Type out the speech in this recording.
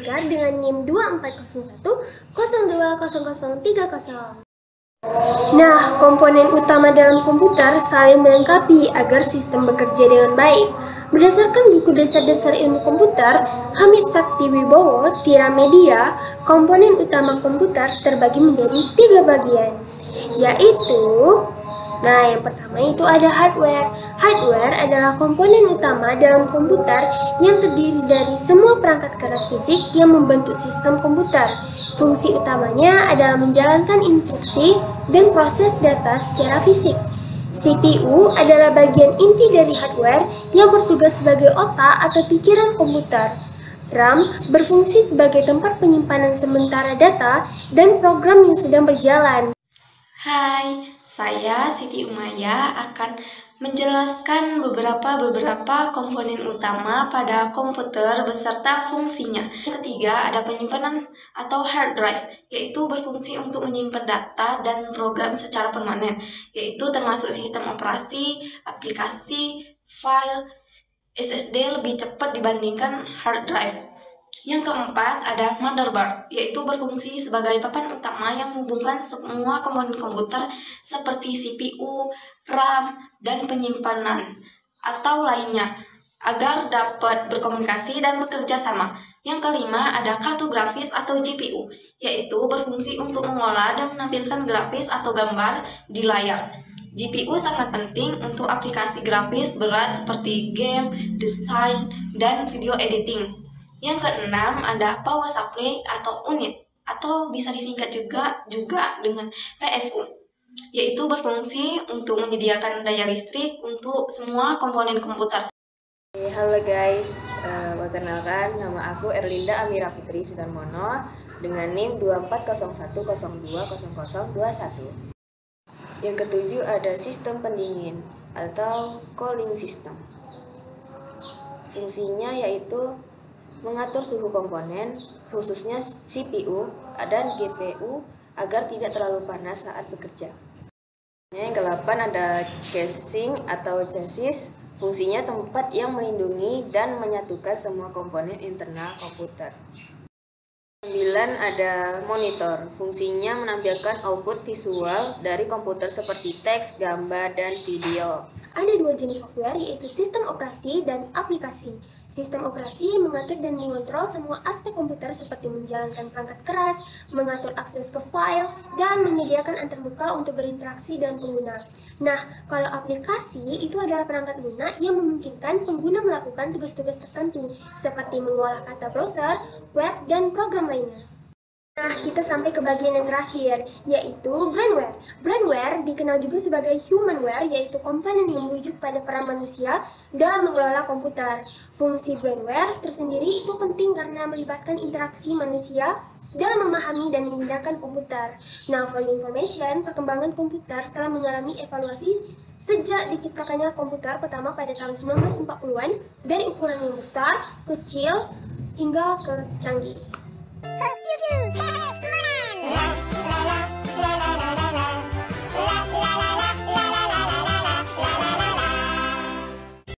Fikar dengan NIM 2401020030. Nah, komponen utama dalam komputer saling melengkapi agar sistem bekerja dengan baik. Berdasarkan buku Dasar-Dasar Ilmu Komputer, Hamid Sakti Wibowo, Tira Media, komponen utama komputer terbagi menjadi 3 bagian, yaitu yang pertama itu ada hardware. Hardware adalah komponen utama dalam komputer yang terdiri dari semua perangkat keras fisik yang membentuk sistem komputer. Fungsi utamanya adalah menjalankan instruksi dan proses data secara fisik. CPU adalah bagian inti dari hardware yang bertugas sebagai otak atau pikiran komputer. RAM berfungsi sebagai tempat penyimpanan sementara data dan program yang sedang berjalan. Hai, saya Siti Umaya akan menjelaskan beberapa komponen utama pada komputer beserta fungsinya. Yang ketiga ada penyimpanan atau hard drive, yaitu berfungsi untuk menyimpan data dan program secara permanen, yaitu termasuk sistem operasi, aplikasi, file. SSD lebih cepat dibandingkan hard drive. Yang keempat ada motherboard, yaitu berfungsi sebagai papan utama yang menghubungkan semua komponen komputer seperti CPU, RAM, dan penyimpanan atau lainnya agar dapat berkomunikasi dan bekerja sama. Yang kelima ada kartu grafis atau GPU, yaitu berfungsi untuk mengolah dan menampilkan grafis atau gambar di layar. GPU sangat penting untuk aplikasi grafis berat seperti game, desain, dan video editing. Yang keenam ada power supply atau unit, atau bisa disingkat juga dengan PSU, yaitu berfungsi untuk menyediakan daya listrik untuk semua komponen komputer. Halo guys, perkenalkan nama aku Erlinda Amira Putri Sudarmono dengan NIM 2401020021. Yang ketujuh ada sistem pendingin atau cooling system. Fungsinya yaitu mengatur suhu komponen, khususnya CPU dan GPU agar tidak terlalu panas saat bekerja. Yang ke-8 ada casing atau chassis, fungsinya tempat yang melindungi dan menyatukan semua komponen internal komputer. 9 ada monitor, fungsinya menampilkan output visual dari komputer seperti teks, gambar, dan video. Ada 2 jenis software, yaitu sistem operasi dan aplikasi. Sistem operasi mengatur dan mengontrol semua aspek komputer seperti menjalankan perangkat keras, mengatur akses ke file, dan menyediakan antarmuka untuk berinteraksi dengan pengguna. Nah, kalau aplikasi itu adalah perangkat lunak yang memungkinkan pengguna melakukan tugas-tugas tertentu, seperti mengolah kata browser, web, dan program lainnya. Nah, kita sampai ke bagian yang terakhir, yaitu brainware. Brainware dikenal juga sebagai humanware, yaitu komponen yang merujuk pada peran manusia dalam mengelola komputer. Fungsi brainware tersendiri itu penting karena melibatkan interaksi manusia dalam memahami dan menggunakan komputer. Nah, for your information, perkembangan komputer telah mengalami evaluasi sejak diciptakannya komputer pertama pada tahun 1940-an, dari ukuran yang besar, kecil, hingga ke canggih. Hope you do.